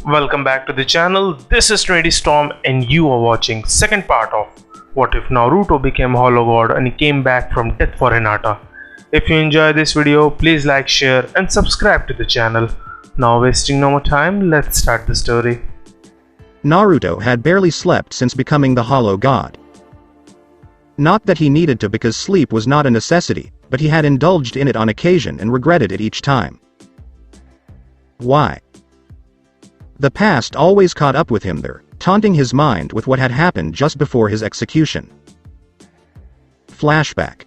Welcome back to the channel. This is Trinity Storm and you are watching second part of What If Naruto Became Hollow God and he came back from death for Hinata. If you enjoy this video, please like, share and subscribe to the channel. Now wasting no more time, let's start the story. Naruto had barely slept since becoming the Hollow God. Not that he needed to, because sleep was not a necessity, but he had indulged in it on occasion and regretted it each time. Why? The past always caught up with him there, taunting his mind with what had happened just before his execution. Flashback.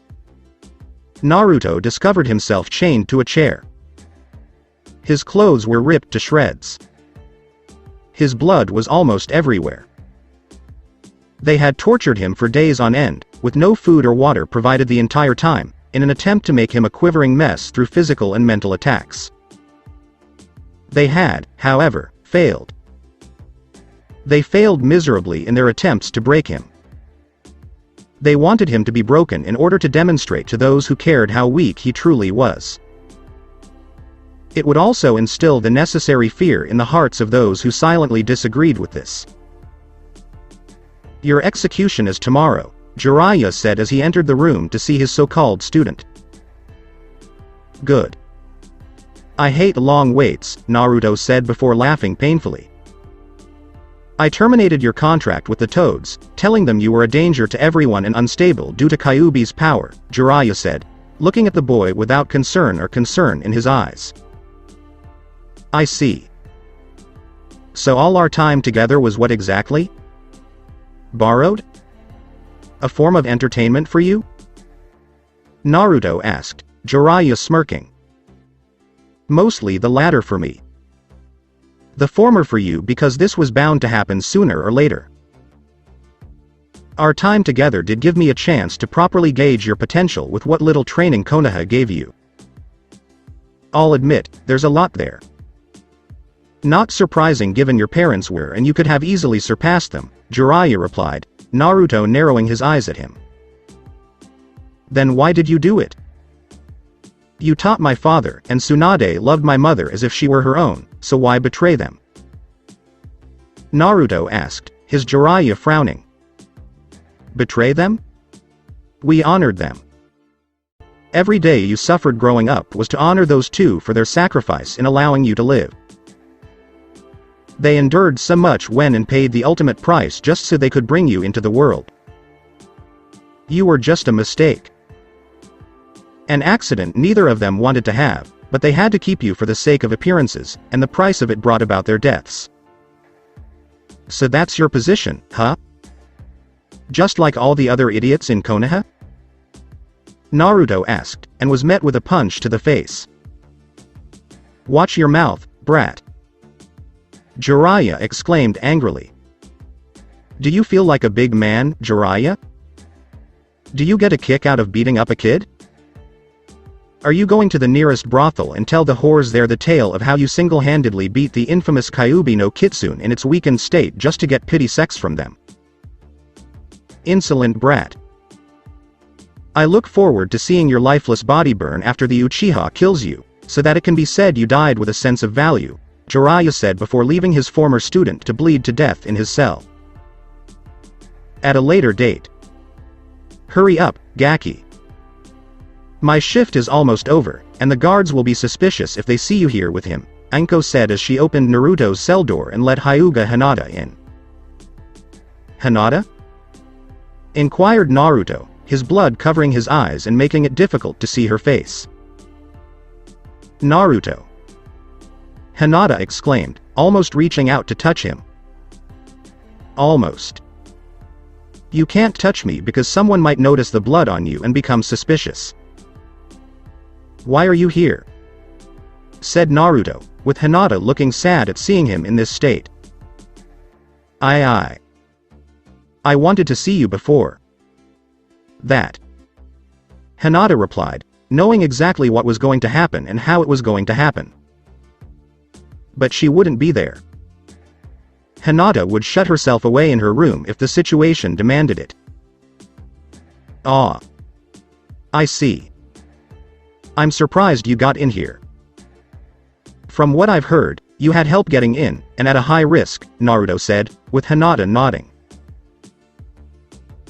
Naruto discovered himself chained to a chair. His clothes were ripped to shreds. His blood was almost everywhere. They had tortured him for days on end, with no food or water provided the entire time, in an attempt to make him a quivering mess through physical and mental attacks. They had, however, failed. They failed miserably in their attempts to break him. They wanted him to be broken in order to demonstrate to those who cared how weak he truly was. It would also instill the necessary fear in the hearts of those who silently disagreed with this. "Your execution is tomorrow," Jiraiya said as he entered the room to see his so-called student. "Good. I hate long waits," Naruto said before laughing painfully. "I terminated your contract with the Toads, telling them you were a danger to everyone and unstable due to Kyuubi's power," Jiraiya said, looking at the boy without concern in his eyes. "I see. So all our time together was what exactly? Borrowed? A form of entertainment for you?" Naruto asked, Jiraiya smirking. "Mostly the latter for me. The former for you because this was bound to happen sooner or later. Our time together did give me a chance to properly gauge your potential with what little training Konoha gave you. I'll admit, there's a lot there. Not surprising given your parents were and you could have easily surpassed them," Jiraiya replied, Naruto narrowing his eyes at him. "Then why did you do it? You taught my father, and Tsunade loved my mother as if she were her own, so why betray them?" Naruto asked, his Jiraiya frowning. "Betray them? We honored them. Every day you suffered growing up was to honor those two for their sacrifice in allowing you to live. They endured so much when and paid the ultimate price just so they could bring you into the world. You were just a mistake. An accident neither of them wanted to have, but they had to keep you for the sake of appearances, and the price of it brought about their deaths. So that's your position, huh? Just like all the other idiots in Konoha?" Naruto asked, and was met with a punch to the face. "Watch your mouth, brat," Jiraiya exclaimed angrily. "Do you feel like a big man, Jiraiya? Do you get a kick out of beating up a kid? Are you going to the nearest brothel and tell the whores there the tale of how you single-handedly beat the infamous Kyuubi no Kitsune in its weakened state just to get pity sex from them? Insolent brat. I look forward to seeing your lifeless body burn after the Uchiha kills you, so that it can be said you died with a sense of value," Jiraiya said before leaving his former student to bleed to death in his cell. At a later date. "Hurry up, Gaki. My shift is almost over, and the guards will be suspicious if they see you here with him," Anko said as she opened Naruto's cell door and let Hyuga Hinata in. "Hinata?" inquired Naruto, his blood covering his eyes and making it difficult to see her face. "Naruto!" Hinata exclaimed, almost reaching out to touch him. "Almost. You can't touch me because someone might notice the blood on you and become suspicious." "Why are you here?" said Naruto, with Hinata looking sad at seeing him in this state. I wanted to see you before that," Hinata replied, knowing exactly what was going to happen and how it was going to happen. But she wouldn't be there. Hinata would shut herself away in her room if the situation demanded it. "Ah. I see. I'm surprised you got in here. From what I've heard, You had help getting in, and at a high risk, Naruto said, with Hinata nodding.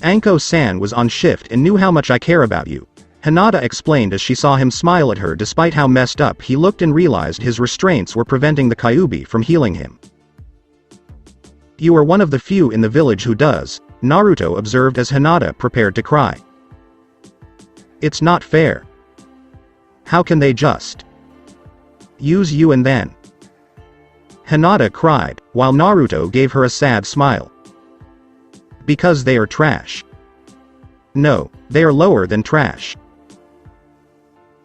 Anko-san was on shift and knew how much I care about you, Hinata explained as she saw him smile at her despite how messed up he looked and realized his restraints were preventing the Kyuubi from healing him. You are one of the few in the village who does, Naruto observed as Hinata prepared to cry. It's not fair. How can they just use you and then? Hinata cried, while Naruto gave her a sad smile. Because they are trash. No, they are lower than trash.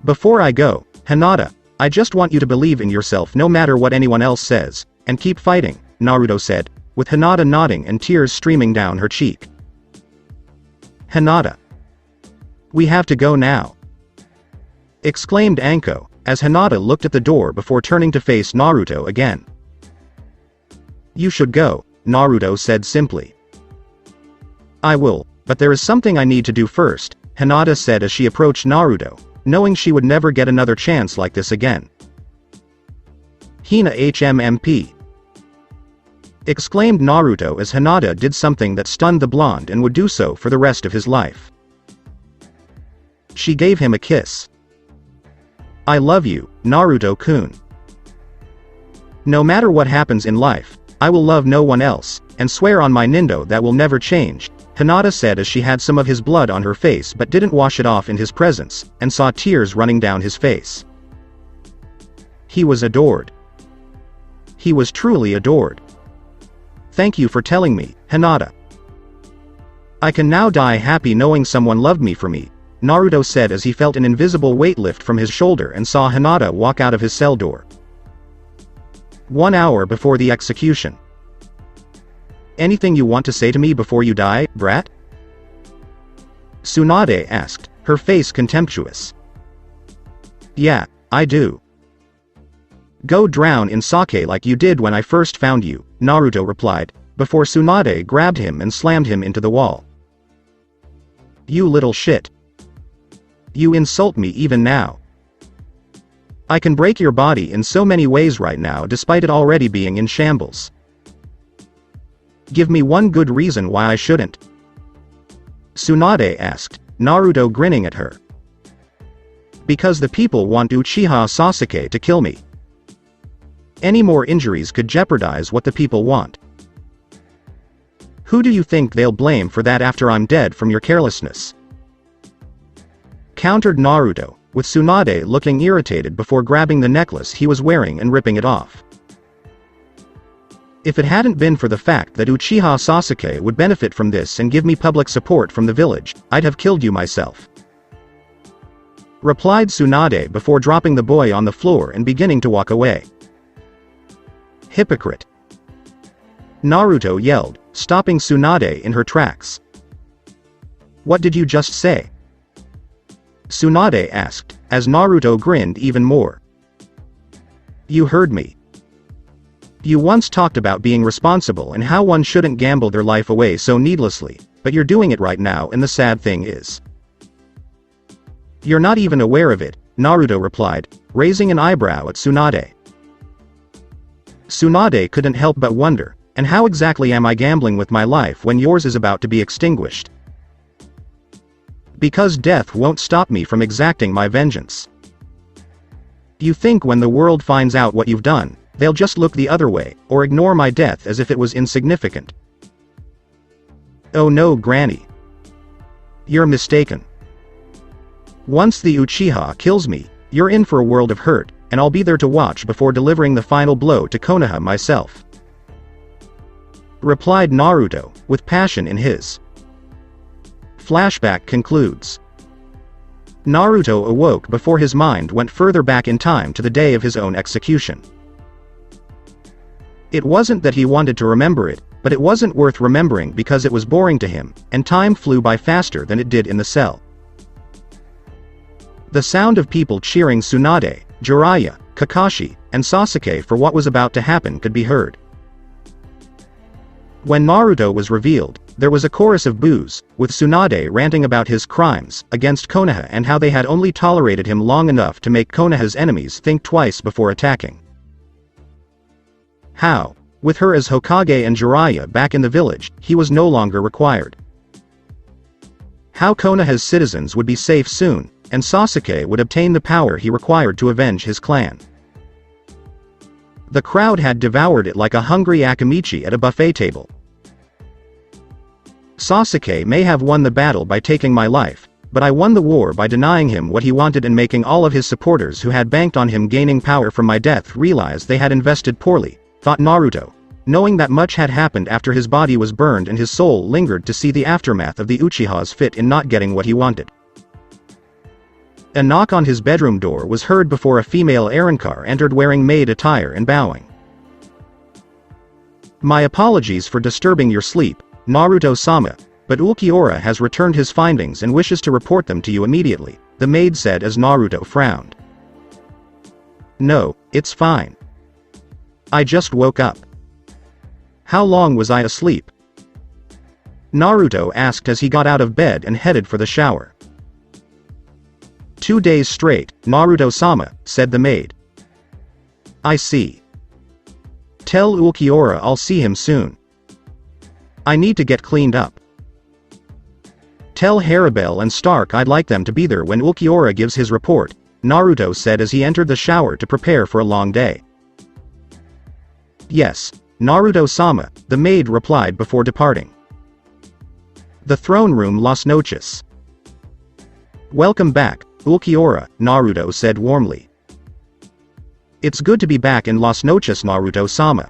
Before I go, Hinata, I just want you to believe in yourself no matter what anyone else says, and keep fighting, Naruto said, with Hinata nodding and tears streaming down her cheek. Hinata. We have to go now. Exclaimed Anko, as Hinata looked at the door before turning to face Naruto again. You should go, Naruto said simply. I will, but there is something I need to do first, Hinata said as she approached Naruto, knowing she would never get another chance like this again. Hina HMMP. Exclaimed Naruto as Hinata did something that stunned the blonde and would do so for the rest of his life. She gave him a kiss. I love you, Naruto-kun. No matter what happens in life, I will love no one else, and swear on my Nindo that will never change, Hinata said as she had some of his blood on her face but didn't wash it off in his presence, and saw tears running down his face. He was adored. He was truly adored. Thank you for telling me, Hinata. I can now die happy knowing someone loved me for me, Naruto said as he felt an invisible weight lift from his shoulder and saw Hinata walk out of his cell door. 1 hour before the execution. Anything you want to say to me before you die, brat? Tsunade asked, her face contemptuous. Yeah, I do. Go drown in sake like you did when I first found you, Naruto replied, before Tsunade grabbed him and slammed him into the wall. You little shit. You insult me even now. I can break your body in so many ways right now despite it already being in shambles. Give me one good reason why I shouldn't. Tsunade asked, Naruto grinning at her. Because the people want Uchiha Sasuke to kill me. Any more injuries could jeopardize what the people want. Who do you think they'll blame for that after I'm dead from your carelessness? Countered Naruto, with Tsunade looking irritated before grabbing the necklace he was wearing and ripping it off. If it hadn't been for the fact that Uchiha Sasuke would benefit from this and give me public support from the village, I'd have killed you myself. Replied Tsunade before dropping the boy on the floor and beginning to walk away. Hypocrite. Naruto yelled, stopping Tsunade in her tracks. What did you just say? Tsunade asked, as Naruto grinned even more. You heard me. You once talked about being responsible and how one shouldn't gamble their life away so needlessly, but you're doing it right now and the sad thing is. You're not even aware of it, Naruto replied, raising an eyebrow at Tsunade. Tsunade couldn't help but wonder, and how exactly am I gambling with my life when yours is about to be extinguished? Because death won't stop me from exacting my vengeance. You think when the world finds out what you've done, they'll just look the other way, or ignore my death as if it was insignificant? Oh no, Granny. You're mistaken. Once the Uchiha kills me, you're in for a world of hurt, and I'll be there to watch before delivering the final blow to Konoha myself. Replied Naruto, with passion in his. Flashback concludes. Naruto awoke before his mind went further back in time to the day of his own execution. It wasn't that he wanted to remember it, but it wasn't worth remembering because it was boring to him, and time flew by faster than it did in the cell. The sound of people cheering Tsunade, Jiraiya, Kakashi, and Sasuke for what was about to happen could be heard. When Naruto was revealed, there was a chorus of boos, with Tsunade ranting about his crimes against Konoha and how they had only tolerated him long enough to make Konoha's enemies think twice before attacking. How? With her as Hokage and Jiraiya back in the village, he was no longer required. How Konoha's citizens would be safe soon, and Sasuke would obtain the power he required to avenge his clan. The crowd had devoured it like a hungry Akamichi at a buffet table. Sasuke may have won the battle by taking my life, but I won the war by denying him what he wanted and making all of his supporters who had banked on him gaining power from my death realize they had invested poorly, thought Naruto, knowing that much had happened after his body was burned and his soul lingered to see the aftermath of the Uchiha's fit in not getting what he wanted. A knock on his bedroom door was heard before a female errand car entered wearing maid attire and bowing. My apologies for disturbing your sleep, Naruto-sama, but Ulquiorra has returned his findings and wishes to report them to you immediately, the maid said as Naruto frowned. No, it's fine. I just woke up. How long was I asleep? Naruto asked as he got out of bed and headed for the shower. 2 days straight, Naruto-sama, said the maid. I see. Tell Ulquiorra I'll see him soon. I need to get cleaned up. Tell Haribel and Stark I'd like them to be there when Ulquiorra gives his report, Naruto said as he entered the shower to prepare for a long day. Yes, Naruto-sama, the maid replied before departing. The throne room Las Noches. Welcome back, Ulquiorra, Naruto said warmly. It's good to be back in Las Noches, Naruto-sama.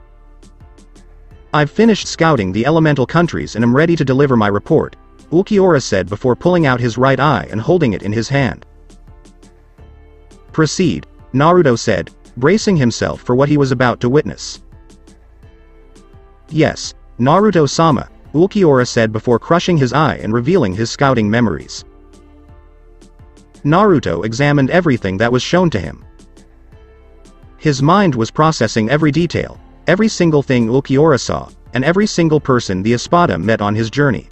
I've finished scouting the elemental countries and am ready to deliver my report, Ulquiorra said before pulling out his right eye and holding it in his hand. Proceed, Naruto said, bracing himself for what he was about to witness. Yes, Naruto-sama, Ulquiorra said before crushing his eye and revealing his scouting memories. Naruto examined everything that was shown to him. His mind was processing every detail, every single thing Ulquiorra saw, and every single person the Espada met on his journey.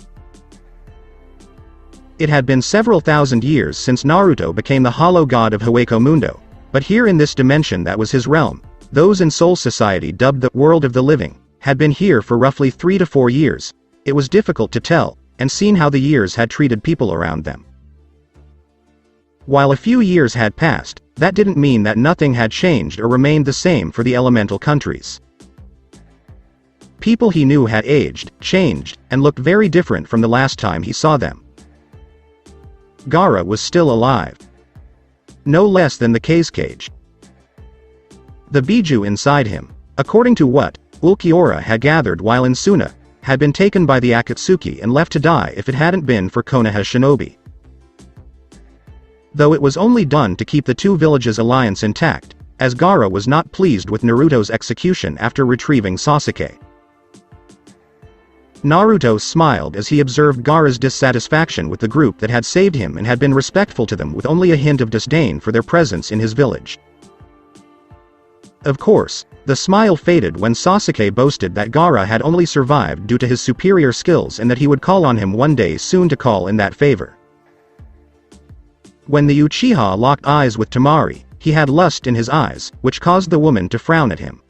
It had been several thousand years since Naruto became the hollow god of Hueco Mundo, but here in this dimension that was his realm, those in Soul Society dubbed the world of the living, had been here for roughly 3 to 4 years. It was difficult to tell, and seen how the years had treated people around them. While a few years had passed, that didn't mean that nothing had changed or remained the same for the elemental countries. People he knew had aged, changed, and looked very different from the last time he saw them. Gaara was still alive. No less than the cage. The Biju inside him, according to what Ulquiorra had gathered while in Suna, had been taken by the Akatsuki and left to die if it hadn't been for Konoha's shinobi. Though it was only done to keep the two villages' alliance intact, as Gaara was not pleased with Naruto's execution after retrieving Sasuke. Naruto smiled as he observed Gaara's dissatisfaction with the group that had saved him and had been respectful to them with only a hint of disdain for their presence in his village. Of course, the smile faded when Sasuke boasted that Gaara had only survived due to his superior skills and that he would call on him one day soon to call in that favor. When the Uchiha locked eyes with Temari, he had lust in his eyes, which caused the woman to frown at him.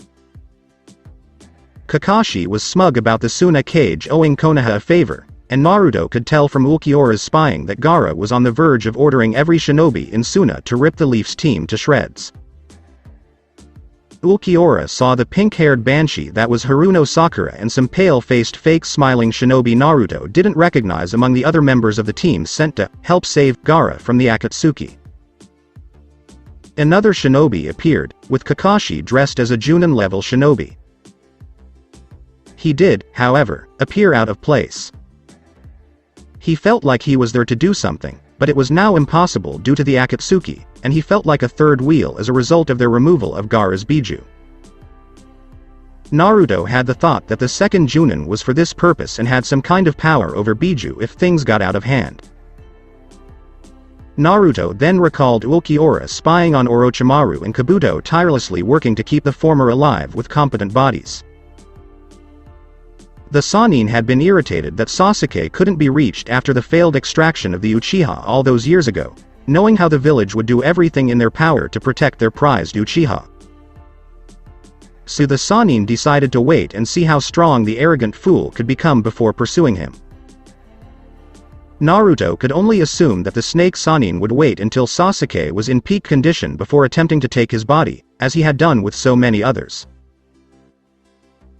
Kakashi was smug about the Suna cage owing Konoha a favor, and Naruto could tell from Ulquiorra's spying that Gaara was on the verge of ordering every shinobi in Suna to rip the Leafs team to shreds. Ulquiorra saw the pink-haired banshee that was Haruno Sakura and some pale-faced fake-smiling shinobi Naruto didn't recognize among the other members of the team sent to help save Gaara from the Akatsuki. Another shinobi appeared, with Kakashi dressed as a Junin-level shinobi. He did, however, appear out of place. He felt like he was there to do something, but it was now impossible due to the Akatsuki, and he felt like a third wheel as a result of their removal of Gaara's Biju. Naruto had the thought that the second Junin was for this purpose and had some kind of power over Biju if things got out of hand. Naruto then recalled Ulquiorra spying on Orochimaru and Kabuto tirelessly working to keep the former alive with competent bodies. The Sannin had been irritated that Sasuke couldn't be reached after the failed extraction of the Uchiha all those years ago, knowing how the village would do everything in their power to protect their prized Uchiha. So the Sannin decided to wait and see how strong the arrogant fool could become before pursuing him. Naruto could only assume that the snake Sannin would wait until Sasuke was in peak condition before attempting to take his body, as he had done with so many others.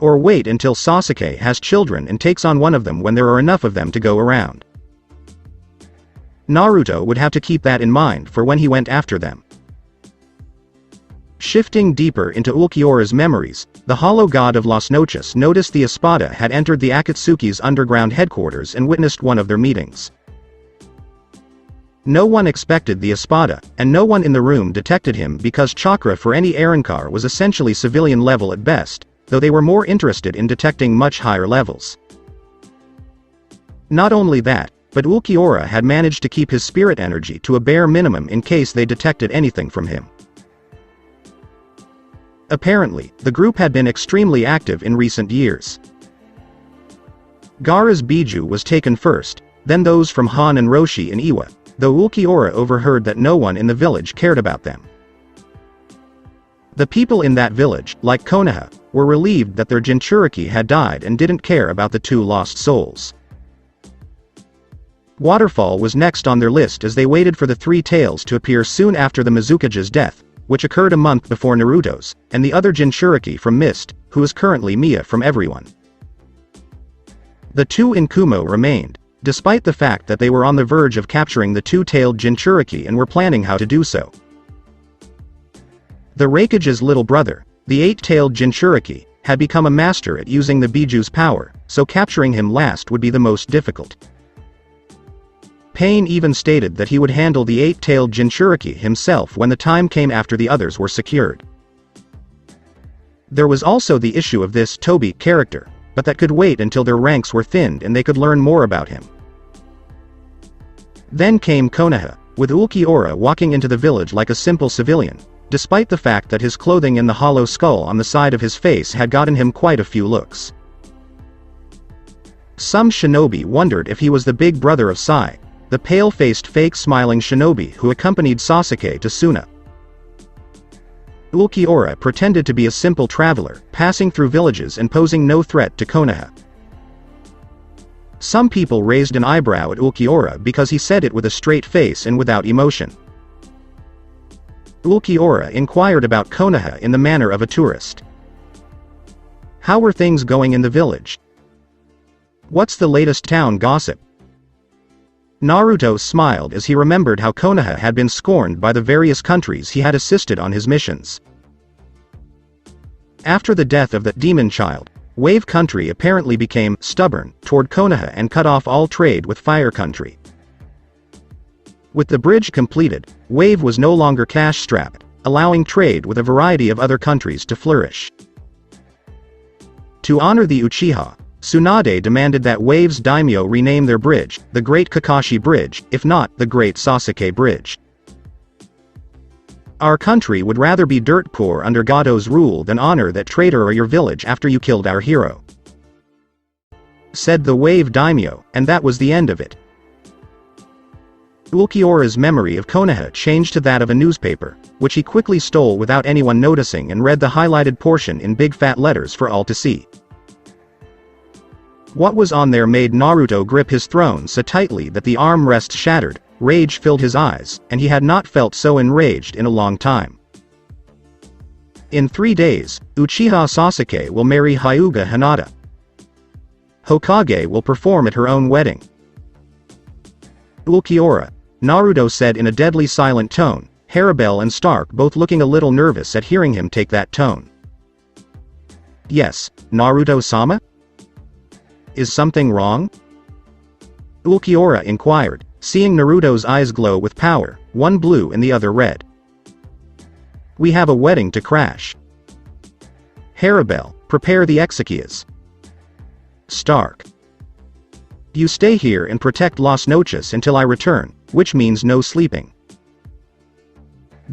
Or wait until Sasuke has children and takes on one of them when there are enough of them to go around. Naruto would have to keep that in mind for when he went after them. Shifting deeper into Ulquiorra's memories, the Hollow God of Las Noches noticed the Espada had entered the Akatsuki's underground headquarters and witnessed one of their meetings. No one expected the Espada, and no one in the room detected him because chakra for any Arrancar was essentially civilian level at best, though they were more interested in detecting much higher levels. Not only that, but Ulquiorra had managed to keep his spirit energy to a bare minimum in case they detected anything from him. Apparently, the group had been extremely active in recent years. Gaara's Biju was taken first, then those from Han and Roshi in Iwa, though Ulquiorra overheard that no one in the village cared about them. The people in that village, like Konoha, were relieved that their Jinchuriki had died and didn't care about the two lost souls. Waterfall was next on their list as they waited for the Three Tails to appear soon after the Mizukage's death, which occurred a month before Naruto's, and the other Jinchuriki from Mist, who is currently Mia from everyone. The two in Kumo remained, despite the fact that they were on the verge of capturing the two-tailed Jinchuriki and were planning how to do so. The Raikage's little brother, the eight-tailed Jinchuriki, had become a master at using the Biju's power, so capturing him last would be the most difficult. Pain even stated that he would handle the eight-tailed Jinchuriki himself when the time came after the others were secured. There was also the issue of this Tobi character, but that could wait until their ranks were thinned and they could learn more about him. Then came Konoha, with Ulquiorra walking into the village like a simple civilian, despite the fact that his clothing and the hollow skull on the side of his face had gotten him quite a few looks. Some shinobi wondered if he was the big brother of Sai, the pale-faced fake-smiling shinobi who accompanied Sasuke to Suna. Ulquiorra pretended to be a simple traveler, passing through villages and posing no threat to Konoha. Some people raised an eyebrow at Ulquiorra because he said it with a straight face and without emotion. Ulquiorra inquired about Konoha in the manner of a tourist. How were things going in the village? What's the latest town gossip? Naruto smiled as he remembered how Konoha had been scorned by the various countries he had assisted on his missions. After the death of the demon child, Wave Country apparently became stubborn toward Konoha and cut off all trade with Fire Country. With the bridge completed, Wave was no longer cash-strapped, allowing trade with a variety of other countries to flourish. To honor the Uchiha, Tsunade demanded that Wave's daimyo rename their bridge, the Great Kakashi Bridge, if not, the Great Sasuke Bridge. Our country would rather be dirt poor under Gado's rule than honor that traitor or your village after you killed our hero, said the Wave daimyo, and that was the end of it. Ulquiorra's memory of Konoha changed to that of a newspaper, which he quickly stole without anyone noticing and read the highlighted portion in big fat letters for all to see. What was on there made Naruto grip his throne so tightly that the armrest shattered, rage filled his eyes, and he had not felt so enraged in a long time. In 3 days, Uchiha Sasuke will marry Hyuga Hinata. Hokage will perform at her own wedding. Ulquiorra, Naruto said in a deadly silent tone, Haribel and Stark both looking a little nervous at hearing him take that tone. Yes, Naruto-sama? Is something wrong? Ulquiorra inquired, seeing Naruto's eyes glow with power, one blue and the other red. We have a wedding to crash. Haribel, prepare the exequias. Stark. You stay here and protect Las Noches until I return, which means no sleeping,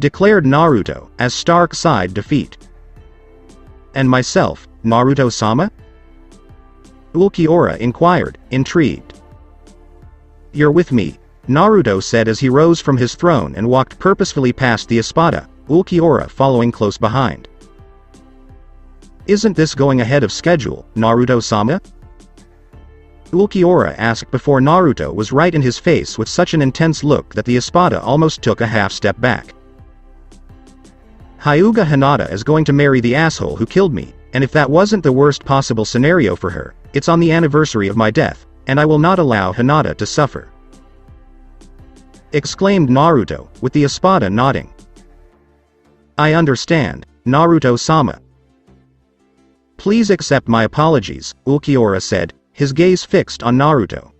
declared Naruto, as Stark sighed defeat. And myself, Naruto-sama? Ulquiorra inquired, intrigued. You're with me, Naruto said as he rose from his throne and walked purposefully past the Espada, Ulquiorra following close behind. Isn't this going ahead of schedule, Naruto-sama? Ulquiorra asked before Naruto was right in his face with such an intense look that the Espada almost took a half-step back. Hyuga Hinata is going to marry the asshole who killed me, and if that wasn't the worst possible scenario for her, it's on the anniversary of my death, and I will not allow Hinata to suffer. Exclaimed Naruto, with the Espada nodding. I understand, Naruto-sama. Please accept my apologies, Ulquiorra said, his gaze fixed on Naruto.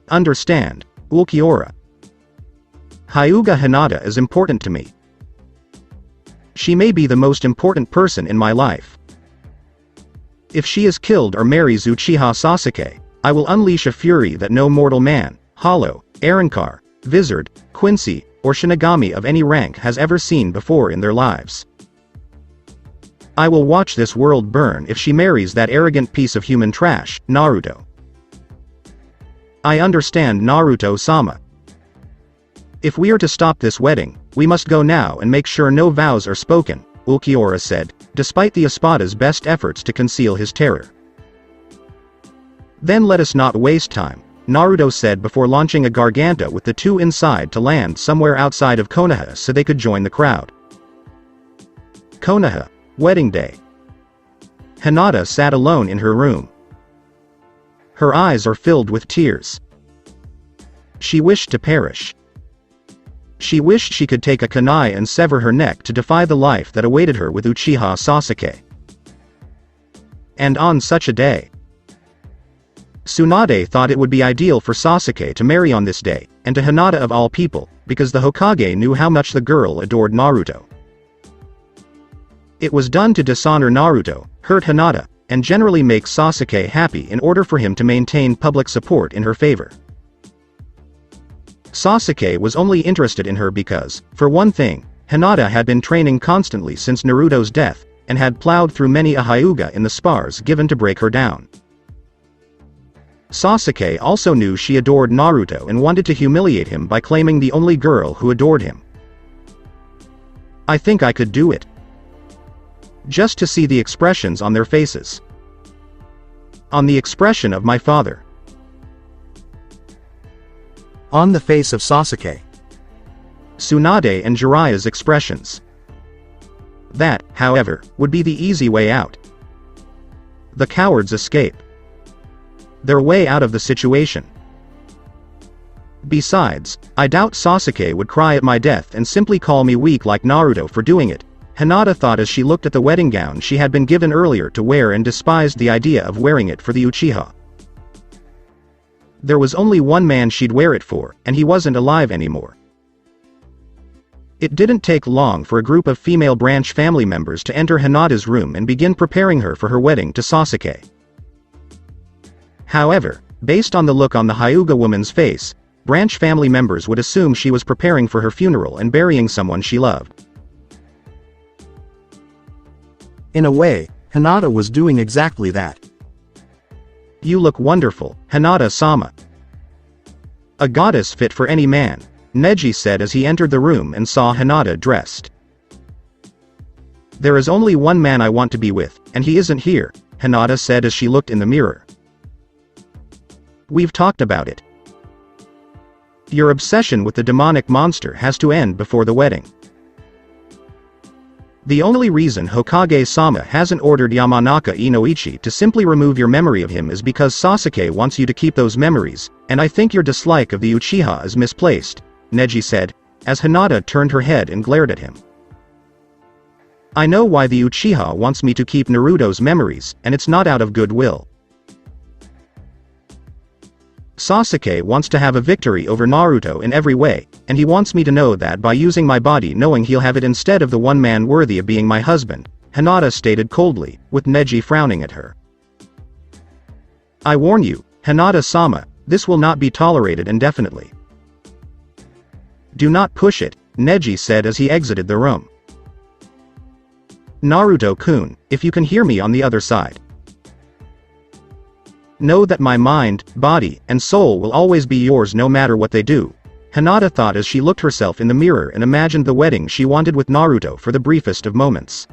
Understand, Ulquiorra. Hyuga Hinata is important to me. She may be the most important person in my life. If she is killed or marries Uchiha Sasuke, I will unleash a fury that no mortal man, Hollow, Arrancar, Vizard, Quincy, or Shinigami of any rank has ever seen before in their lives. I will watch this world burn if she marries that arrogant piece of human trash, Naruto. I understand, Naruto-sama. If we are to stop this wedding, we must go now and make sure no vows are spoken, Ulquiorra said, despite the Espada's best efforts to conceal his terror. Then let us not waste time, Naruto said before launching a Garganta with the two inside to land somewhere outside of Konoha so they could join the crowd. Konoha. Wedding day. Hinata sat alone in her room. Her eyes are filled with tears. She wished to perish. She wished she could take a kunai and sever her neck to defy the life that awaited her with Uchiha Sasuke. And on such a day, Tsunade thought it would be ideal for Sasuke to marry on this day, and to Hinata of all people, because the Hokage knew how much the girl adored Naruto. It was done to dishonor Naruto, hurt Hinata, and generally make Sasuke happy in order for him to maintain public support in her favor. Sasuke was only interested in her because, for one thing, Hinata had been training constantly since Naruto's death, and had plowed through many a Hyuga in the spars given to break her down. Sasuke also knew she adored Naruto and wanted to humiliate him by claiming the only girl who adored him. I think I could do it. Just to see the expressions on their faces. On the expression of my father. On the face of Sasuke. Tsunade and Jiraiya's expressions. That, however, would be the easy way out. The cowards escape. Their way out of the situation. Besides, I doubt Sasuke would cry at my death and simply call me weak like Naruto for doing it, Hinata thought as she looked at the wedding gown she had been given earlier to wear and despised the idea of wearing it for the Uchiha. There was only one man she'd wear it for, and he wasn't alive anymore. It didn't take long for a group of female branch family members to enter Hinata's room and begin preparing her for her wedding to Sasuke. However, based on the look on the Hyuga woman's face, branch family members would assume she was preparing for her funeral and burying someone she loved. In a way, Hinata was doing exactly that. You look wonderful, Hinata-sama. A goddess fit for any man, Neji said as he entered the room and saw Hinata dressed. There is only one man I want to be with, and he isn't here, Hinata said as she looked in the mirror. We've talked about it. Your obsession with the demonic monster has to end before the wedding. The only reason Hokage-sama hasn't ordered Yamanaka Inoichi to simply remove your memory of him is because Sasuke wants you to keep those memories, and I think your dislike of the Uchiha is misplaced, Neji said, as Hinata turned her head and glared at him. I know why the Uchiha wants me to keep Naruto's memories, and it's not out of goodwill. Sasuke wants to have a victory over Naruto in every way, and he wants me to know that by using my body knowing he'll have it instead of the one man worthy of being my husband, Hinata stated coldly, with Neji frowning at her. I warn you, Hinata-sama, this will not be tolerated indefinitely. Do not push it, Neji said as he exited the room. Naruto-kun, if you can hear me on the other side. Know that my mind, body, and soul will always be yours no matter what they do, Hinata thought as she looked herself in the mirror and imagined the wedding she wanted with Naruto for the briefest of moments.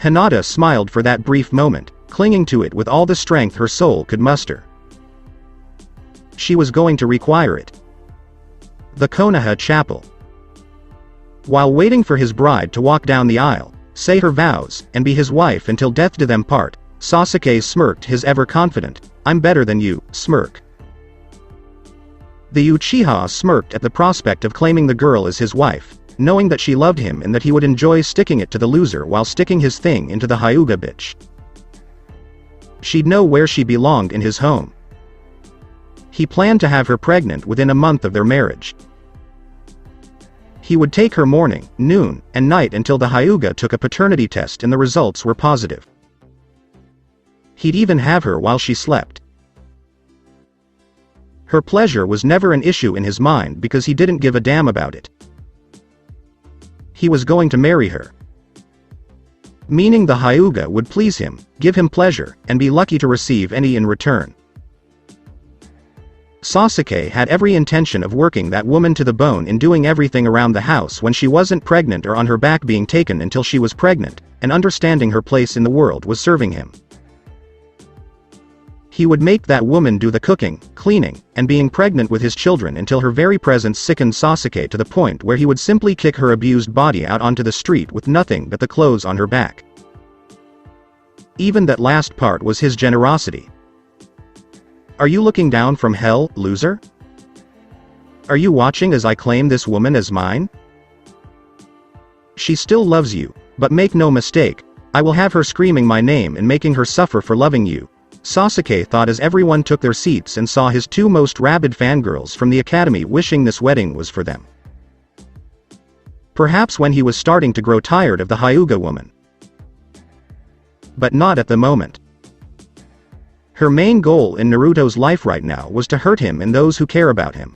Hinata smiled for that brief moment, clinging to it with all the strength her soul could muster. She was going to require it. The Konoha Chapel. While waiting for his bride to walk down the aisle, say her vows, and be his wife until death do them part, Sasuke smirked his ever-confident, "I'm better than you," smirk. The Uchiha smirked at the prospect of claiming the girl as his wife, knowing that she loved him and that he would enjoy sticking it to the loser while sticking his thing into the Hyuga bitch. She'd know where she belonged in his home. He planned to have her pregnant within a month of their marriage. He would take her morning, noon, and night until the Hyuga took a paternity test and the results were positive. He'd even have her while she slept. Her pleasure was never an issue in his mind because he didn't give a damn about it. He was going to marry her. Meaning the Hyuga would please him, give him pleasure, and be lucky to receive any in return. Sasuke had every intention of working that woman to the bone in doing everything around the house when she wasn't pregnant or on her back being taken until she was pregnant, and understanding her place in the world was serving him. He would make that woman do the cooking, cleaning, and being pregnant with his children until her very presence sickened Sasuke to the point where he would simply kick her abused body out onto the street with nothing but the clothes on her back. Even that last part was his generosity. Are you looking down from hell, loser? Are you watching as I claim this woman as mine? She still loves you, but make no mistake, I will have her screaming my name and making her suffer for loving you, Sasuke thought as everyone took their seats and saw his two most rabid fangirls from the academy wishing this wedding was for them. Perhaps when he was starting to grow tired of the Hyuga woman. But not at the moment. Her main goal in Naruto's life right now was to hurt him and those who care about him.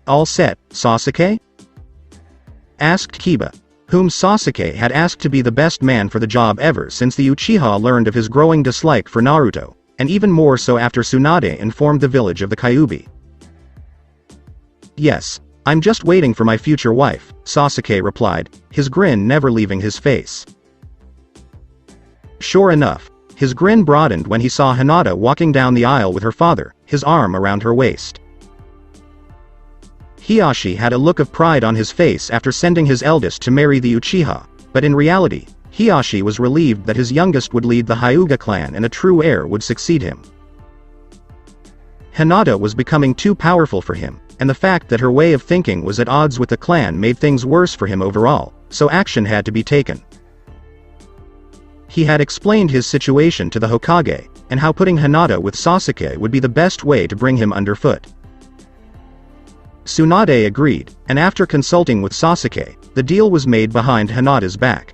All set, Sasuke? Asked Kiba, whom Sasuke had asked to be the best man for the job ever since the Uchiha learned of his growing dislike for Naruto, and even more so after Tsunade informed the village of the Kyuubi. Yes, I'm just waiting for my future wife, Sasuke replied, his grin never leaving his face. Sure enough, his grin broadened when he saw Hinata walking down the aisle with her father, his arm around her waist. Hiashi had a look of pride on his face after sending his eldest to marry the Uchiha, but in reality, Hiashi was relieved that his youngest would lead the Hyuga clan and a true heir would succeed him. Hinata was becoming too powerful for him, and the fact that her way of thinking was at odds with the clan made things worse for him overall, so action had to be taken. He had explained his situation to the Hokage, and how putting Hinata with Sasuke would be the best way to bring him underfoot. Tsunade agreed, and after consulting with Sasuke, the deal was made behind Hinata's back.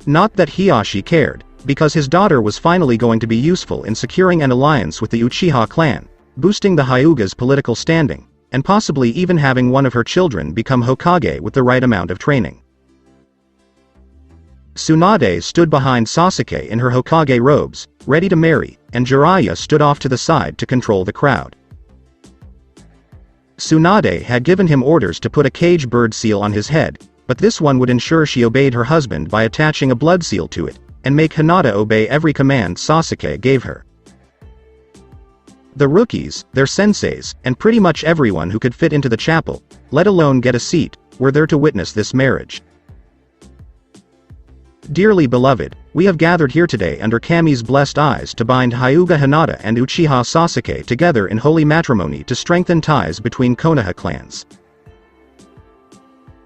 Not that Hiashi cared, because his daughter was finally going to be useful in securing an alliance with the Uchiha clan, boosting the Hyuga's political standing, and possibly even having one of her children become Hokage with the right amount of training. Tsunade stood behind Sasuke in her Hokage robes, ready to marry, and Jiraiya stood off to the side to control the crowd. Tsunade had given him orders to put a cage bird seal on his head, but this one would ensure she obeyed her husband by attaching a blood seal to it, and make Hinata obey every command Sasuke gave her. The rookies, their senseis, and pretty much everyone who could fit into the chapel, let alone get a seat, were there to witness this marriage. Dearly beloved, we have gathered here today under Kami's blessed eyes to bind Hyuga Hinata and Uchiha Sasuke together in holy matrimony to strengthen ties between Konoha clans.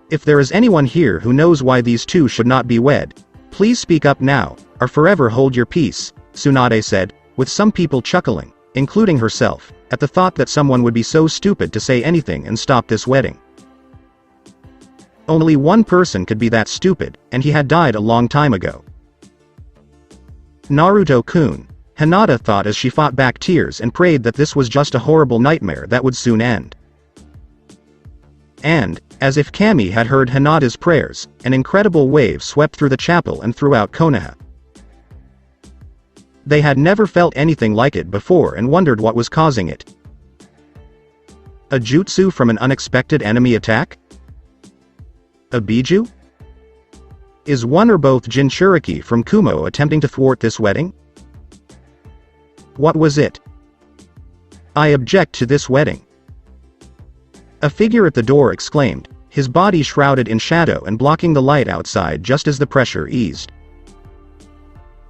If there is anyone here who knows why these two should not be wed, please speak up now, or forever hold your peace, Tsunade said, with some people chuckling, including herself, at the thought that someone would be so stupid to say anything and stop this wedding. Only one person could be that stupid, and he had died a long time ago. Naruto-kun, Hinata thought as she fought back tears and prayed that this was just a horrible nightmare that would soon end. And, as if Kami had heard Hinata's prayers, an incredible wave swept through the chapel and throughout Konoha. They had never felt anything like it before and wondered what was causing it. A jutsu from an unexpected enemy attack? A biju? Is one or both Jinchuriki from Kumo attempting to thwart this wedding? What was it? I object to this wedding. A figure at the door exclaimed, his body shrouded in shadow and blocking the light outside just as the pressure eased.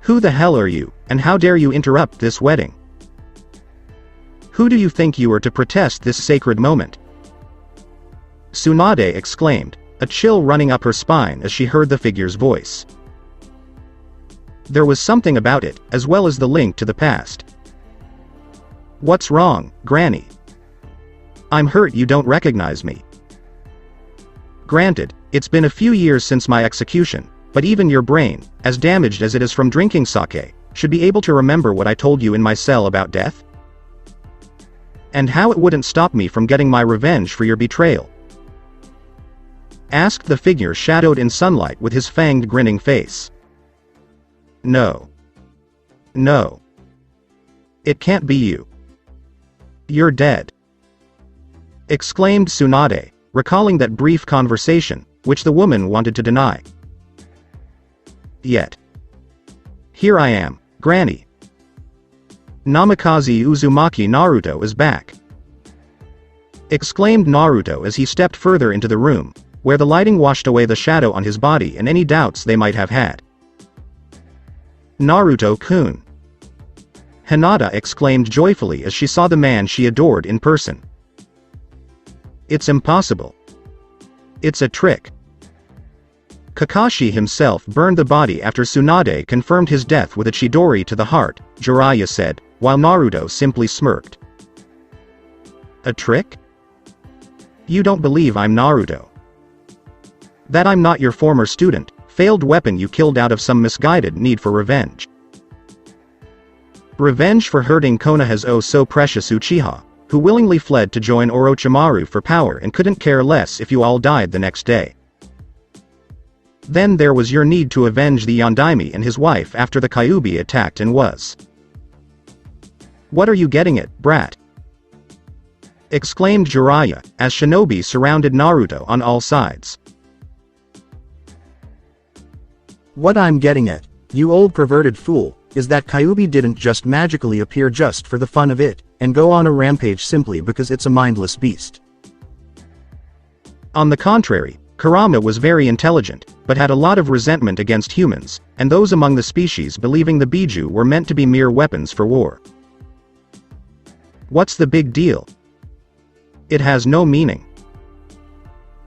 Who the hell are you, and how dare you interrupt this wedding? Who do you think you are to protest this sacred moment? Tsunade exclaimed, a chill running up her spine as she heard the figure's voice. There was something about it, as well as the link to the past. What's wrong, Granny? I'm hurt you don't recognize me. Granted, it's been a few years since my execution, but even your brain, as damaged as it is from drinking sake, should be able to remember what I told you in my cell about death? And how it wouldn't stop me from getting my revenge for your betrayal? Asked the figure shadowed in sunlight with his fanged grinning face. No. No. It can't be you. You're dead. Exclaimed Tsunade, recalling that brief conversation, which the woman wanted to deny. Yet. Here I am, Granny. Namikaze Uzumaki Naruto is back. Exclaimed Naruto as he stepped further into the room, where the lighting washed away the shadow on his body and any doubts they might have had. Naruto-kun. Hinata exclaimed joyfully as she saw the man she adored in person. It's impossible. It's a trick. Kakashi himself burned the body after Tsunade confirmed his death with a chidori to the heart, Jiraiya said, while Naruto simply smirked. A trick? You don't believe I'm Naruto. That I'm not your former student, failed weapon you killed out of some misguided need for revenge. Revenge for hurting Konoha's oh so precious Uchiha, who willingly fled to join Orochimaru for power and couldn't care less if you all died the next day. Then there was your need to avenge the Yondaime and his wife after the Kyuubi attacked and was. What are you getting at, brat? Exclaimed Jiraiya, as shinobi surrounded Naruto on all sides. What I'm getting at, you old perverted fool, is that Kyuubi didn't just magically appear just for the fun of it, and go on a rampage simply because it's a mindless beast. On the contrary, Kurama was very intelligent, but had a lot of resentment against humans, and those among the species believing the Biju were meant to be mere weapons for war. What's the big deal? It has no meaning.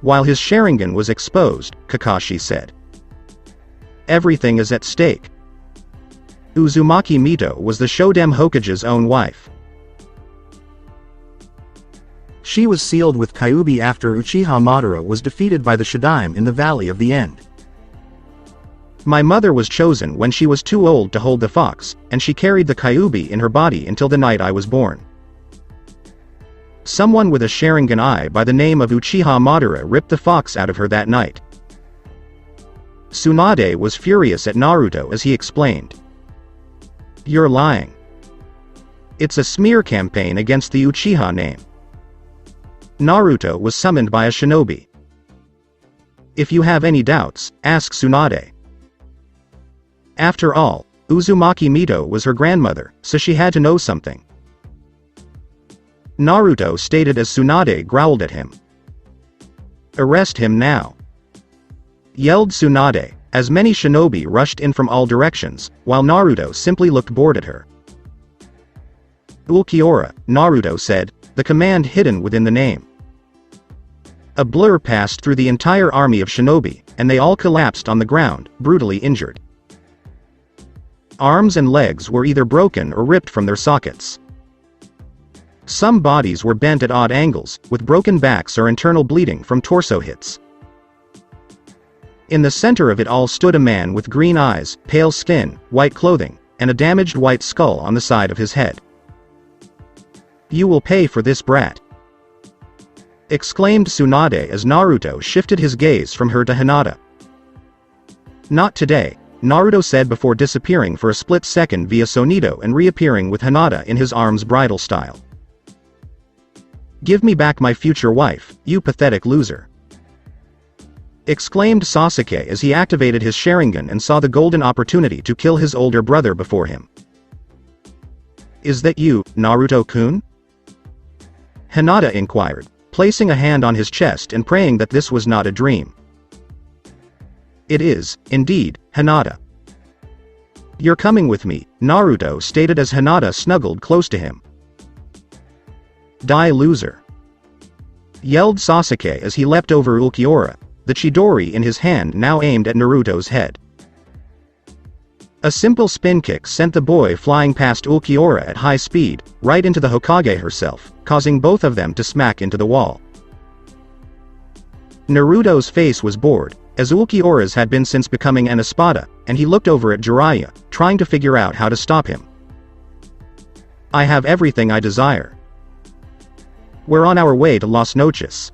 While his Sharingan was exposed, Kakashi said. Everything is at stake. Uzumaki Mito was the Shoden Hokage's own wife. She was sealed with Kyuubi after Uchiha Madara was defeated by the Shodaime in the Valley of the End. My mother was chosen when she was too old to hold the fox, and she carried the Kyuubi in her body until the night I was born. Someone with a Sharingan eye by the name of Uchiha Madara ripped the fox out of her that night. Tsunade was furious at Naruto as he explained. You're lying. It's a smear campaign against the Uchiha name. Naruto was summoned by a shinobi. If you have any doubts, ask Tsunade. After all, Uzumaki Mito was her grandmother, so she had to know something. Naruto stated as Tsunade growled at him. Arrest him now. Yelled Tsunade, as many shinobi rushed in from all directions, while Naruto simply looked bored at her. Ulquiorra, Naruto said, the command hidden within the name. A blur passed through the entire army of shinobi, and they all collapsed on the ground, brutally injured. Arms and legs were either broken or ripped from their sockets. Some bodies were bent at odd angles, with broken backs or internal bleeding from torso hits. In the center of it all stood a man with green eyes, pale skin, white clothing, and a damaged white skull on the side of his head. You will pay for this, brat. Exclaimed Tsunade as Naruto shifted his gaze from her to Hinata. Not today, Naruto said before disappearing for a split second via Sonido and reappearing with Hinata in his arms bridal style. Give me back my future wife, you pathetic loser. exclaimed Sasuke as he activated his Sharingan and saw the golden opportunity to kill his older brother before him. Is that you, Naruto-kun? Hinata inquired, placing a hand on his chest and praying that this was not a dream. It is, indeed, Hinata. You're coming with me, Naruto stated as Hinata snuggled close to him. Die loser! Yelled Sasuke as he leapt over Ulquiorra, the Chidori in his hand now aimed at Naruto's head. A simple spin kick sent the boy flying past Ulquiorra at high speed, right into the Hokage herself, causing both of them to smack into the wall. Naruto's face was bored, as Ulquiorra's had been since becoming an Espada, and he looked over at Jiraiya, trying to figure out how to stop him. I have everything I desire. We're on our way to Las Noches.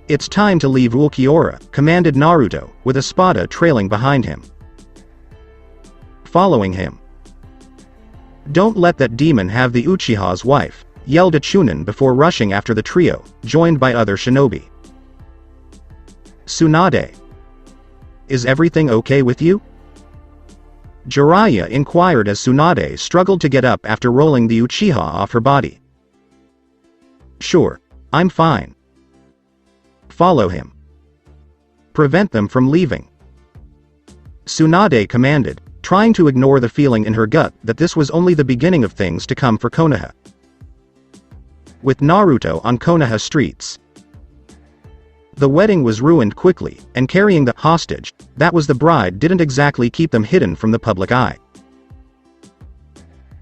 It's time to leave Ulquiorra, commanded Naruto, with Espada trailing behind him. Following him. Don't let that demon have the Uchiha's wife, yelled a Chunin before rushing after the trio, joined by other shinobi. Tsunade. Is everything okay with you? Jiraiya inquired as Tsunade struggled to get up after rolling the Uchiha off her body. Sure, I'm fine. Follow him. Prevent them from leaving. Tsunade commanded, trying to ignore the feeling in her gut that this was only the beginning of things to come for Konoha. With Naruto on Konoha streets. The wedding was ruined quickly, and carrying the hostage, that was the bride, didn't exactly keep them hidden from the public eye.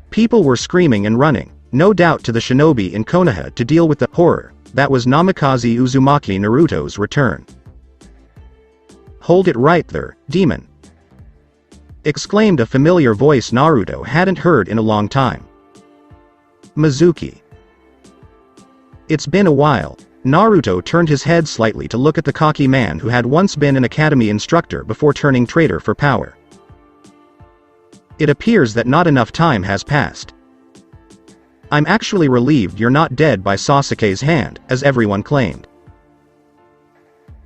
People were screaming and running, no doubt to the shinobi in Konoha to deal with the horror that was Namikaze Uzumaki Naruto's return. Hold it right there, demon! Exclaimed a familiar voice Naruto hadn't heard in a long time. Mizuki. It's been a while. Naruto turned his head slightly to look at the cocky man who had once been an academy instructor before turning traitor for power. It appears that not enough time has passed. I'm actually relieved you're not dead by Sasuke's hand, as everyone claimed.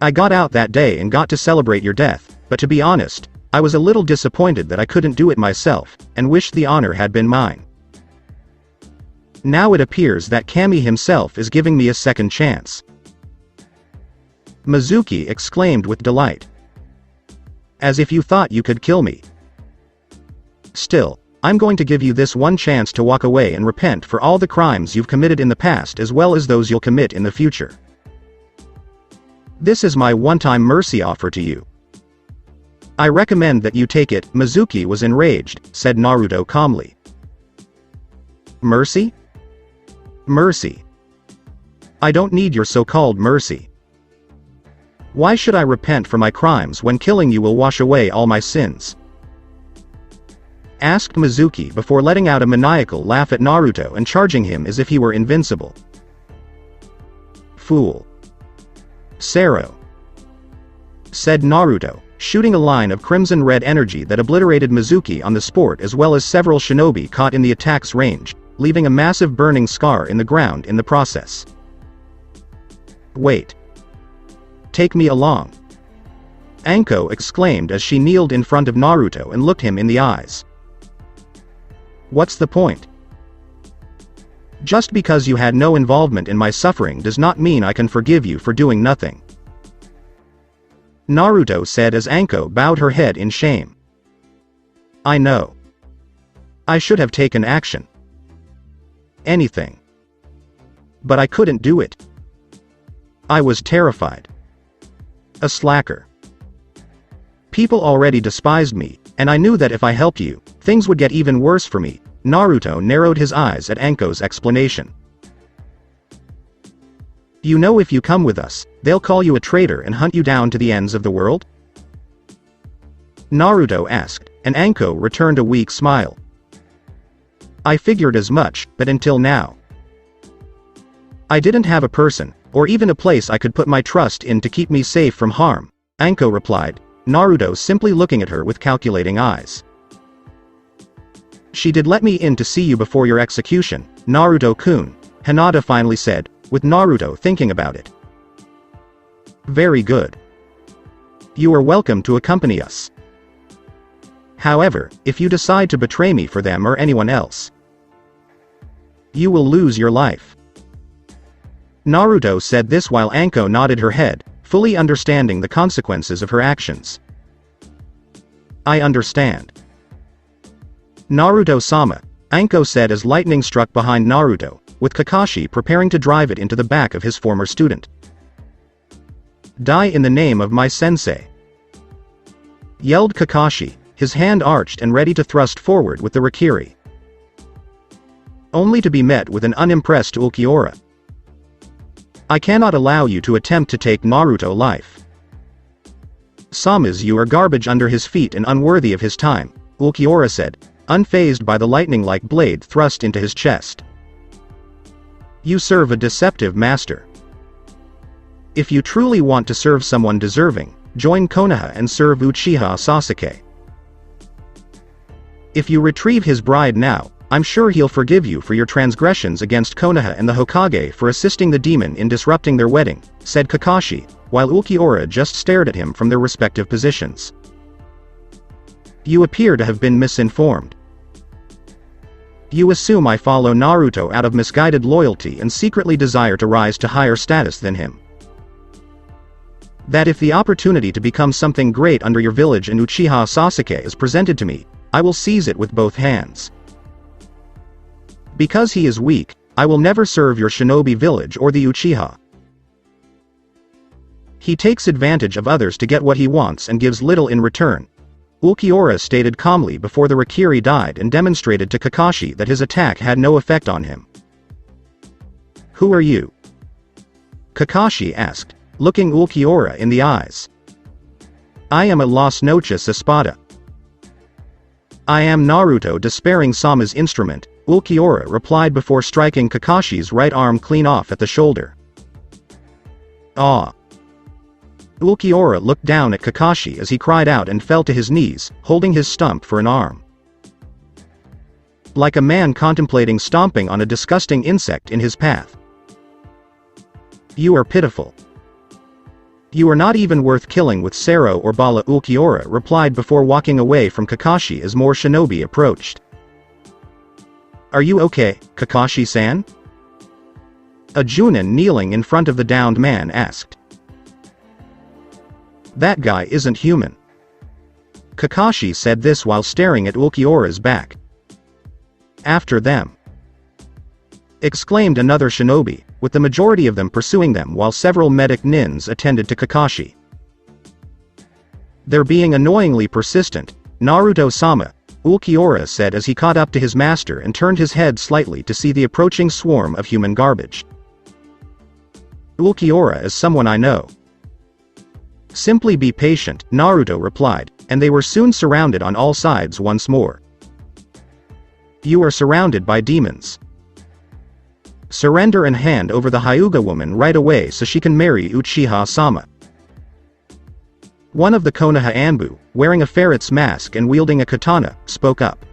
I got out that day and got to celebrate your death, but to be honest, I was a little disappointed that I couldn't do it myself, and wished the honor had been mine. Now it appears that Kami himself is giving me a second chance. Mizuki exclaimed with delight. As if you thought you could kill me. Still, I'm going to give you this one chance to walk away and repent for all the crimes you've committed in the past as well as those you'll commit in the future. This is my one-time mercy offer to you. I recommend that you take it. Mizuki was enraged, said Naruto calmly. Mercy? Mercy. I don't need your so-called mercy. Why should I repent for my crimes when killing you will wash away all my sins? Asked Mizuki before letting out a maniacal laugh at Naruto and charging him as if he were invincible. Fool. Sero. Said Naruto, shooting a line of crimson-red energy that obliterated Mizuki on the spot as well as several shinobi caught in the attack's range, leaving a massive burning scar in the ground in the process. Wait. Take me along. Anko exclaimed as she kneeled in front of Naruto and looked him in the eyes. What's the point? Just because you had no involvement in my suffering does not mean I can forgive you for doing nothing. Naruto said as Anko bowed her head in shame. I know. I should have taken action. Anything. But I couldn't do it. I was terrified. A slacker. People already despised me, and I knew that if I helped you, things would get even worse for me. Naruto narrowed his eyes at Anko's explanation. You know if you come with us, they'll call you a traitor and hunt you down to the ends of the world? Naruto asked, and Anko returned a weak smile. I figured as much, but until now. I didn't have a person, or even a place I could put my trust in to keep me safe from harm, Anko replied, Naruto simply looking at her with calculating eyes. She did let me in to see you before your execution, Naruto-kun, Hinata finally said, with Naruto thinking about it. Very good. You are welcome to accompany us. However, if you decide to betray me for them or anyone else, you will lose your life. Naruto said this while Anko nodded her head, fully understanding the consequences of her actions. I understand. Naruto-sama, Anko said as lightning struck behind Naruto, with Kakashi preparing to drive it into the back of his former student. Die in the name of my sensei, yelled Kakashi, his hand arched and ready to thrust forward with the Rakiri. Only to be met with an unimpressed Ulquiorra. I cannot allow you to attempt to take Naruto life. Samas, you are garbage under his feet and unworthy of his time, Ulquiorra said, unfazed by the lightning-like blade thrust into his chest. You serve a deceptive master. If you truly want to serve someone deserving, join Konoha and serve Uchiha Sasuke. If you retrieve his bride now, I'm sure he'll forgive you for your transgressions against Konoha and the Hokage for assisting the demon in disrupting their wedding, said Kakashi, while Ulquiorra just stared at him from their respective positions. You appear to have been misinformed. You assume I follow Naruto out of misguided loyalty and secretly desire to rise to higher status than him. That if the opportunity to become something great under your village and Uchiha Sasuke is presented to me, I will seize it with both hands. Because he is weak, I will never serve your shinobi village or the Uchiha. He takes advantage of others to get what he wants and gives little in return, Ulquiorra stated calmly before the Rakiri died and demonstrated to Kakashi that his attack had no effect on him. Who are you? Kakashi asked, looking Ulquiorra in the eyes. I am a Las Noches Espada. I am Naruto, despairing Sama's instrument, Ulquiorra replied before striking Kakashi's right arm clean off at the shoulder. Ah! Ulquiorra looked down at Kakashi as he cried out and fell to his knees, holding his stump for an arm. Like a man contemplating stomping on a disgusting insect in his path. You are pitiful. You are not even worth killing with Sero or Bala, Ulquiorra replied before walking away from Kakashi as more shinobi approached. Are you okay, Kakashi-san? A Junin kneeling in front of the downed man asked. That guy isn't human. Kakashi said this while staring at Ulquiorra's back. After them! Exclaimed another shinobi, with the majority of them pursuing them while several medic nins attended to Kakashi. They're being annoyingly persistent, Naruto-sama, Ulquiorra said as he caught up to his master and turned his head slightly to see the approaching swarm of human garbage. Ulquiorra is someone I know. Simply be patient, Naruto replied, and they were soon surrounded on all sides once more. You are surrounded by demons. Surrender and hand over the Hyuga woman right away so she can marry Uchiha-sama. One of the Konoha Anbu, wearing a ferret's mask and wielding a katana, spoke up.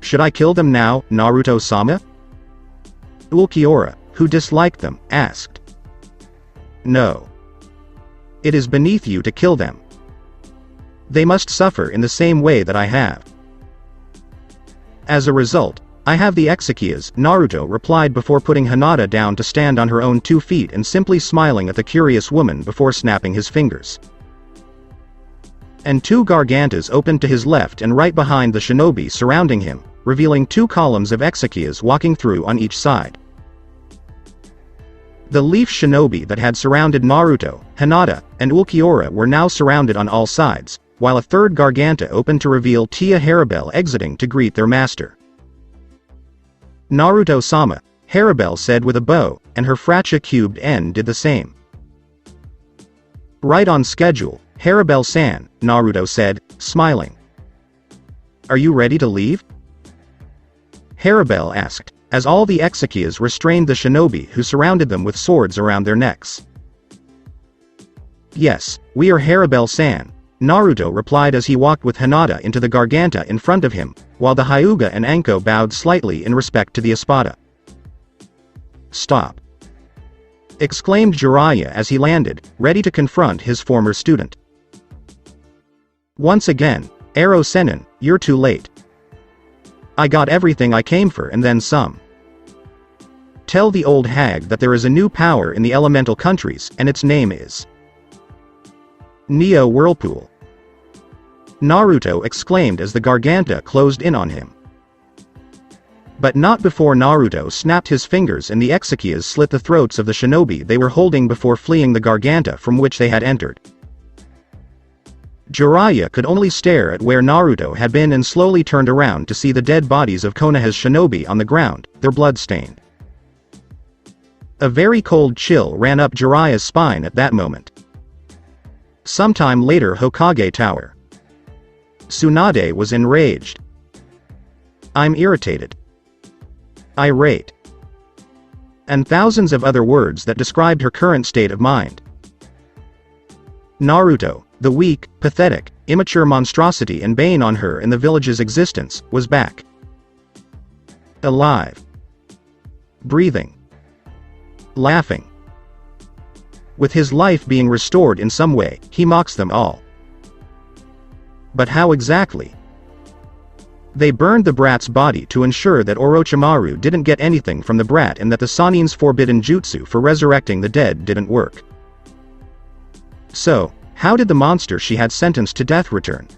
Should I kill them now, Naruto-sama? Ulquiorra, who disliked them, asked. No. It is beneath you to kill them. They must suffer in the same way that I have. As a result, I have the Exekias, Naruto replied before putting Hinata down to stand on her own 2 feet and simply smiling at the curious woman before snapping his fingers. And 2 Gargantas opened to his left and right behind the shinobi surrounding him, revealing 2 columns of Exekias walking through on each side. The leaf shinobi that had surrounded Naruto, Hinata, and Ulquiorra were now surrounded on all sides, while a 3rd Garganta opened to reveal Tia Haribel exiting to greet their master. Naruto-sama, Haribel said with a bow, and her Fracha cubed N did the same. Right on schedule, Haribel-san, Naruto said, smiling. Are you ready to leave? Haribel asked, as all the Exekias restrained the shinobi who surrounded them with swords around their necks. Yes, we are Haribel-san, Naruto replied as he walked with Hinata into the Garganta in front of him, while the Hyuga and Anko bowed slightly in respect to the Espada. Stop. exclaimed Jiraiya as he landed, ready to confront his former student. Once again, Ero Sennin, you're too late. I got everything I came for and then some. Tell the old hag that there is a new power in the elemental countries, and its name is Neo Whirlpool. Naruto exclaimed as the Garganta closed in on him. But not before Naruto snapped his fingers and the Exekias slit the throats of the shinobi they were holding before fleeing the Garganta from which they had entered. Jiraiya could only stare at where Naruto had been and slowly turned around to see the dead bodies of Konoha's shinobi on the ground, their blood stained. A very cold chill ran up Jiraiya's spine at that moment. Sometime later, Hokage Tower. Tsunade was enraged. I'm irritated. Irate. And thousands of other words that described her current state of mind. Naruto, the weak, pathetic, immature monstrosity and bane on her and the village's existence, was back. Alive. Breathing. Laughing. With his life being restored in some way, he mocks them all. But how exactly? They burned the brat's body to ensure that Orochimaru didn't get anything from the brat and that the Sannin's forbidden jutsu for resurrecting the dead didn't work. So, how did the monster she had sentenced to death return?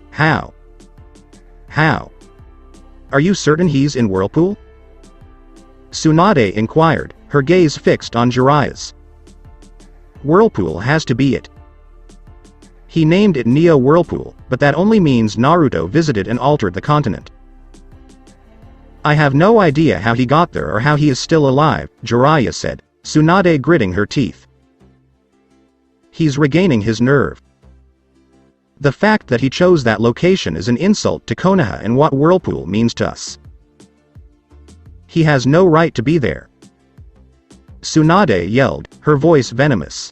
How? How? Are you certain he's in Whirlpool? Tsunade inquired, her gaze fixed on Jiraiya's. Whirlpool has to be it. He named it Neo Whirlpool, but that only means Naruto visited and altered the continent. I have no idea how he got there or how he is still alive, Jiraiya said, Tsunade gritting her teeth. He's regaining his nerve. The fact that he chose that location is an insult to Konoha and what Whirlpool means to us. He has no right to be there. Tsunade yelled, her voice venomous.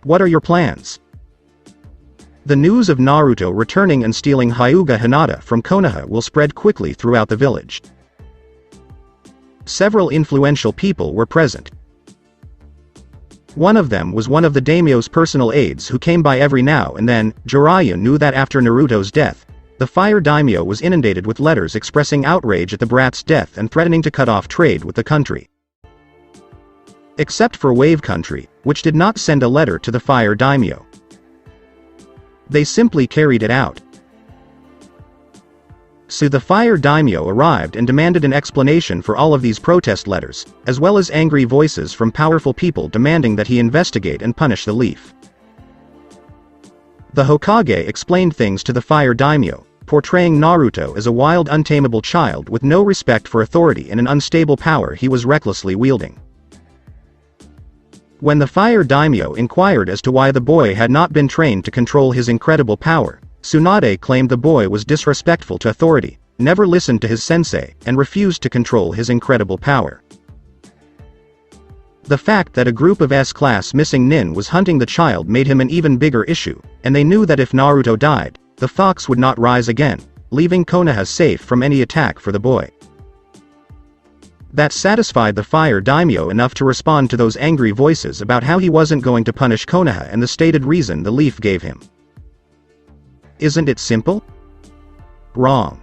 What are your plans? The news of Naruto returning and stealing Hyuga Hinata from Konoha will spread quickly throughout the village. Several influential people were present. One of them was one of the daimyo's personal aides who came by every now and then. Jiraiya knew that after Naruto's death, the Fire Daimyo was inundated with letters expressing outrage at the brat's death and threatening to cut off trade with the country. Except for Wave Country, which did not send a letter to the Fire Daimyo. They simply carried it out. So the Fire Daimyo arrived and demanded an explanation for all of these protest letters, as well as angry voices from powerful people demanding that he investigate and punish the Leaf. The Hokage explained things to the Fire Daimyo, portraying Naruto as a wild, untamable child with no respect for authority and an unstable power he was recklessly wielding. When the Fire Daimyo inquired as to why the boy had not been trained to control his incredible power, Tsunade claimed the boy was disrespectful to authority, never listened to his sensei, and refused to control his incredible power. The fact that a group of S-class missing nin was hunting the child made him an even bigger issue, and they knew that if Naruto died, the fox would not rise again, leaving Konoha safe from any attack for the boy. That satisfied the Fire Daimyo enough to respond to those angry voices about how he wasn't going to punish Konoha and the stated reason the Leaf gave him. Isn't it simple? Wrong.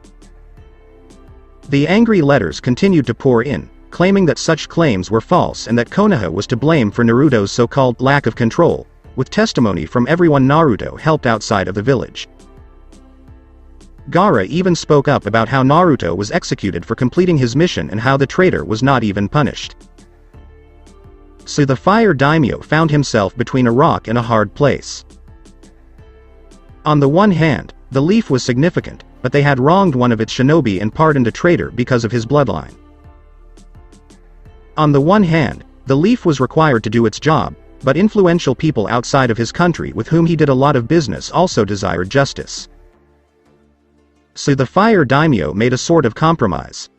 The angry letters continued to pour in, claiming that such claims were false and that Konoha was to blame for Naruto's so-called lack of control, with testimony from everyone Naruto helped outside of the village. Gaara even spoke up about how Naruto was executed for completing his mission and how the traitor was not even punished. So the Fire Daimyo found himself between a rock and a hard place. On the one hand, the Leaf was significant, but they had wronged one of its shinobi and pardoned a traitor because of his bloodline. On the one hand, the Leaf was required to do its job, but influential people outside of his country with whom he did a lot of business also desired justice. So the Fire Daimyo made a sort of compromise.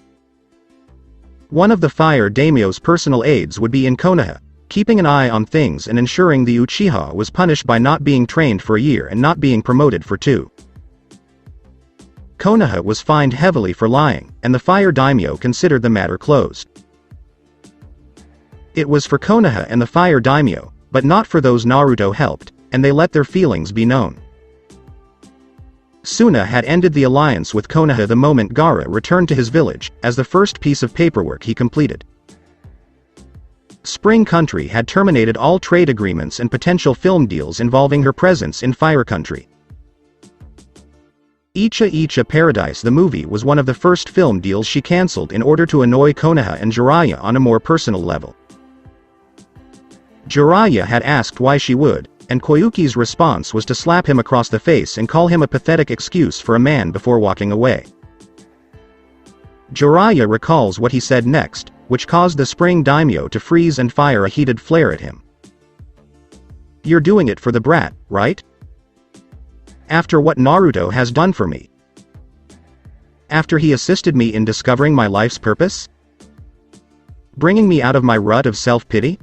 One of the Fire Daimyo's personal aides would be in Konoha, keeping an eye on things and ensuring the Uchiha was punished by not being trained for a year and not being promoted for 2. Konoha was fined heavily for lying, and the Fire Daimyo considered the matter closed. It was for Konoha and the Fire Daimyo, but not for those Naruto helped, and they let their feelings be known. Suna had ended the alliance with Konoha the moment Gaara returned to his village, as the first piece of paperwork he completed. Spring Country had terminated all trade agreements and potential film deals involving her presence in Fire Country. Icha Icha Paradise the movie was one of the first film deals she cancelled in order to annoy Konoha and Jiraiya on a more personal level. Jiraiya had asked why she would, and Koyuki's response was to slap him across the face and call him a pathetic excuse for a man before walking away. Jiraiya recalls what he said next, which caused the Spring Daimyo to freeze and fire a heated flare at him. "You're doing it for the brat, right? After what Naruto has done for me? After he assisted me in discovering my life's purpose? Bringing me out of my rut of self-pity?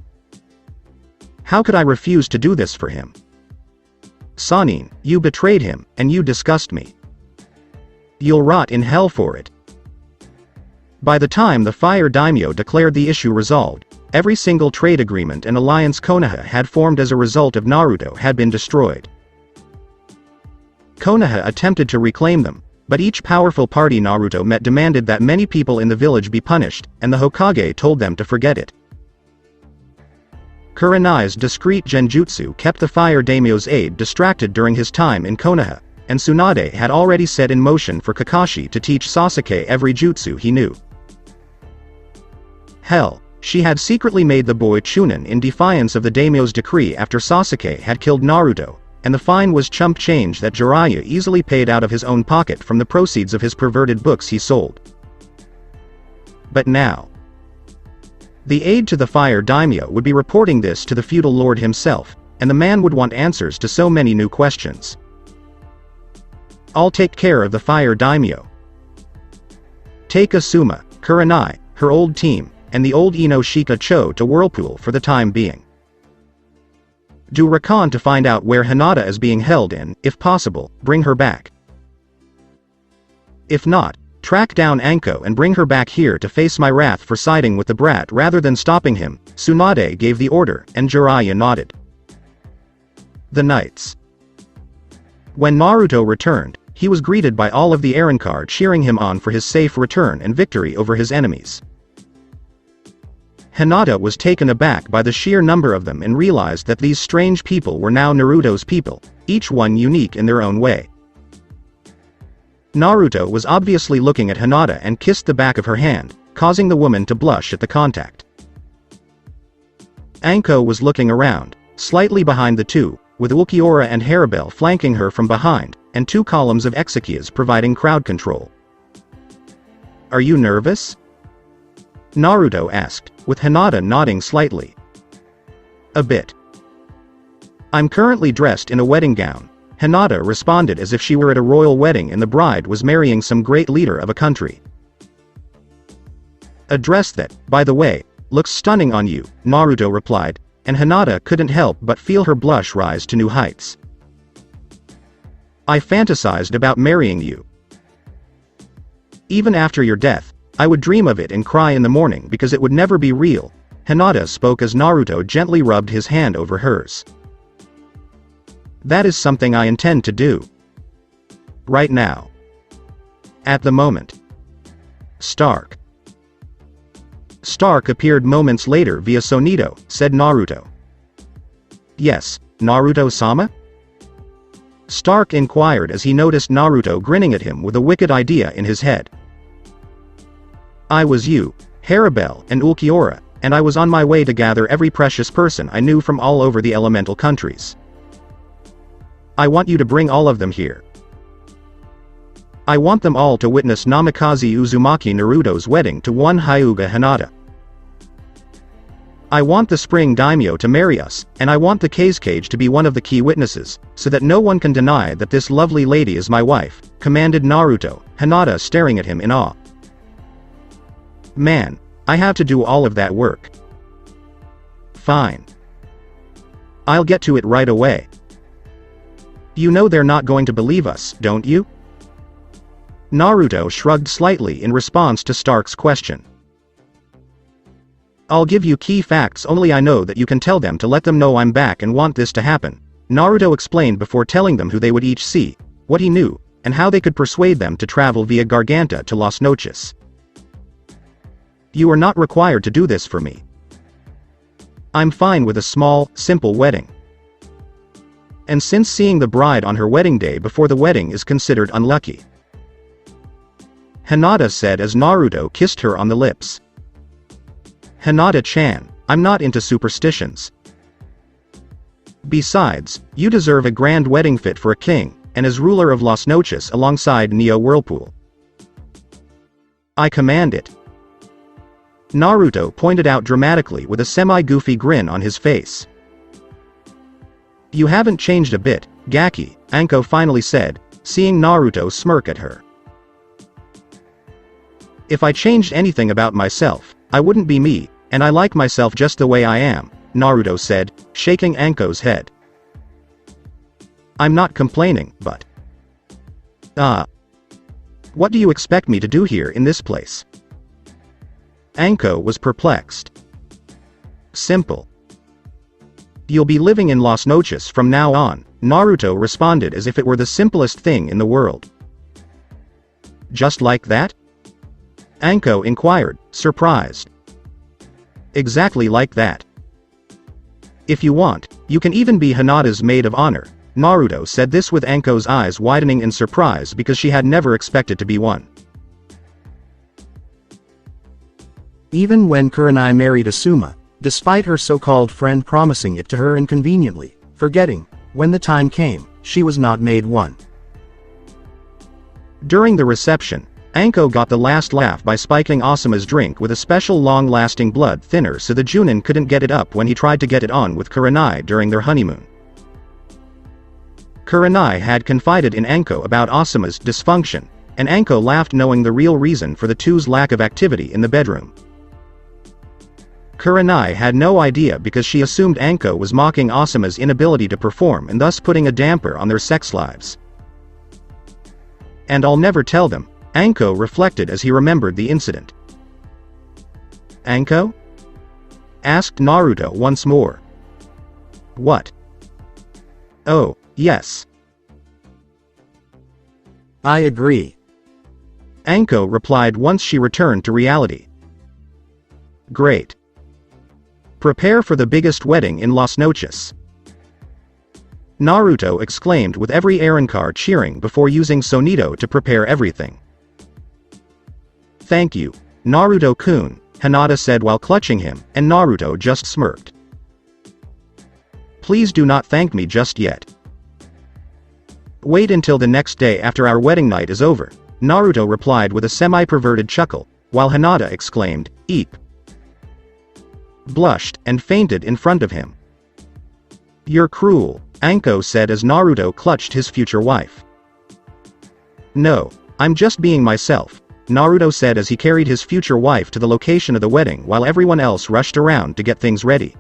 How could I refuse to do this for him? Sannin, you betrayed him, and you disgust me. You'll rot in hell for it." By the time the Fire Daimyo declared the issue resolved, every single trade agreement and alliance Konoha had formed as a result of Naruto had been destroyed. Konoha attempted to reclaim them, but each powerful party Naruto met demanded that many people in the village be punished, and the Hokage told them to forget it. Kurenai's discreet genjutsu kept the Fire Daimyo's aide distracted during his time in Konoha, and Tsunade had already set in motion for Kakashi to teach Sasuke every jutsu he knew. Hell, she had secretly made the boy Chunin in defiance of the daimyo's decree after Sasuke had killed Naruto, and the fine was chump change that Jiraiya easily paid out of his own pocket from the proceeds of his perverted books he sold. But now, the aide to the Fire Daimyo would be reporting this to the feudal lord himself, and the man would want answers to so many new questions. "I'll take care of the Fire Daimyo. Take Asuma, Kurenai, her old team, and the old Ino Shika Cho to Whirlpool for the time being. Do Rakan to find out where Hinata is being held and, if possible, bring her back. If not, track down Anko and bring her back here to face my wrath for siding with the brat rather than stopping him." Tsunade gave the order, and Jiraiya nodded. The Knights. When Naruto returned, he was greeted by all of the Arrancar cheering him on for his safe return and victory over his enemies. Hinata was taken aback by the sheer number of them and realized that these strange people were now Naruto's people, each one unique in their own way. Naruto was obviously looking at Hinata and kissed the back of her hand, causing the woman to blush at the contact. Anko was looking around, slightly behind the two, with Ulquiorra and Haribel flanking her from behind, and two columns of Exekias providing crowd control. "Are you nervous?" Naruto asked, with Hinata nodding slightly. "A bit. I'm currently dressed in a wedding gown," Hinata responded as if she were at a royal wedding and the bride was marrying some great leader of a country. "A dress that, by the way, looks stunning on you," Naruto replied, and Hinata couldn't help but feel her blush rise to new heights. "I fantasized about marrying you. Even after your death, I would dream of it and cry in the morning because it would never be real," Hinata spoke as Naruto gently rubbed his hand over hers. "That is something I intend to do. Right now. At the moment." Stark. Stark appeared moments later via Sonito, said Naruto. "Yes, Naruto-sama?" Stark inquired as he noticed Naruto grinning at him with a wicked idea in his head. "I was you, Haribel and Ulquiorra, and I was on my way to gather every precious person I knew from all over the elemental countries. I want you to bring all of them here. I want them all to witness Namikaze Uzumaki Naruto's wedding to one Hyuga Hinata. I want the Spring Daimyo to marry us, and I want the Kazekage to be one of the key witnesses, so that no one can deny that this lovely lady is my wife," commanded Naruto, Hinata staring at him in awe. "Man, I have to do all of that work. Fine. I'll get to it right away. You know they're not going to believe us, don't you?" Naruto shrugged slightly in response to Stark's question. I'll give you key facts only I know that you can tell them to let them know I'm back and want this to happen, Naruto explained before telling them who they would each see, what he knew, and how they could persuade them to travel via Garganta to Las Noches. You are not required to do this for me. I'm fine with a small, simple wedding. And since seeing the bride on her wedding day before the wedding is considered unlucky. Hinata said as Naruto kissed her on the lips. Hinata-chan, I'm not into superstitions. Besides, you deserve a grand wedding fit for a king, and as ruler of Las Noches alongside Neo Whirlpool. I command it. Naruto pointed out dramatically with a semi-goofy grin on his face. You haven't changed a bit, Gaki, Anko finally said, seeing Naruto smirk at her. If I changed anything about myself, I wouldn't be me, and I like myself just the way I am, Naruto said, shaking Anko's head. I'm not complaining, but... What do you expect me to do here in this place? Anko was perplexed. Simple. You'll be living in Las Noches from now on, Naruto responded as if it were the simplest thing in the world. Just like that? Anko inquired, surprised. Exactly like that. If you want, you can even be Hinata's maid of honor, Naruto said this with Anko's eyes widening in surprise because she had never expected to be one. Even when Kurenai married Asuma, despite her so-called friend promising it to her inconveniently, forgetting, when the time came, she was not made one. During the reception, Anko got the last laugh by spiking Asuma's drink with a special long-lasting blood thinner so the Junin couldn't get it up when he tried to get it on with Kurenai during their honeymoon. Kurenai had confided in Anko about Asuma's dysfunction, and Anko laughed knowing the real reason for the two's lack of activity in the bedroom. Kurenai had no idea because she assumed Anko was mocking Asuma's inability to perform and thus putting a damper on their sex lives. And I'll never tell them, Anko reflected as he remembered the incident. Anko? Asked Naruto once more. What? Oh, yes. I agree. Anko replied once she returned to reality. Great. Prepare for the biggest wedding in Las Noches. Naruto exclaimed with every Arrancar cheering before using Sonito to prepare everything. Thank you, Naruto-kun, Hinata said while clutching him, and Naruto just smirked. Please do not thank me just yet. Wait until the next day after our wedding night is over, Naruto replied with a semi-perverted chuckle, while Hinata exclaimed, Eep. Blushed, and fainted in front of him. You're cruel, Anko said as Naruto clutched his future wife. No, I'm just being myself, Naruto said as he carried his future wife to the location of the wedding while everyone else rushed around to get things ready.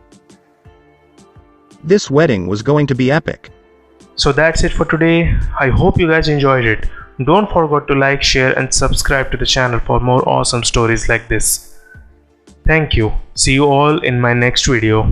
This wedding was going to be epic. So that's it for today. I hope you guys enjoyed it. Don't forget to like, share and subscribe to the channel for more awesome stories like this. Thank you. See you all in my next video.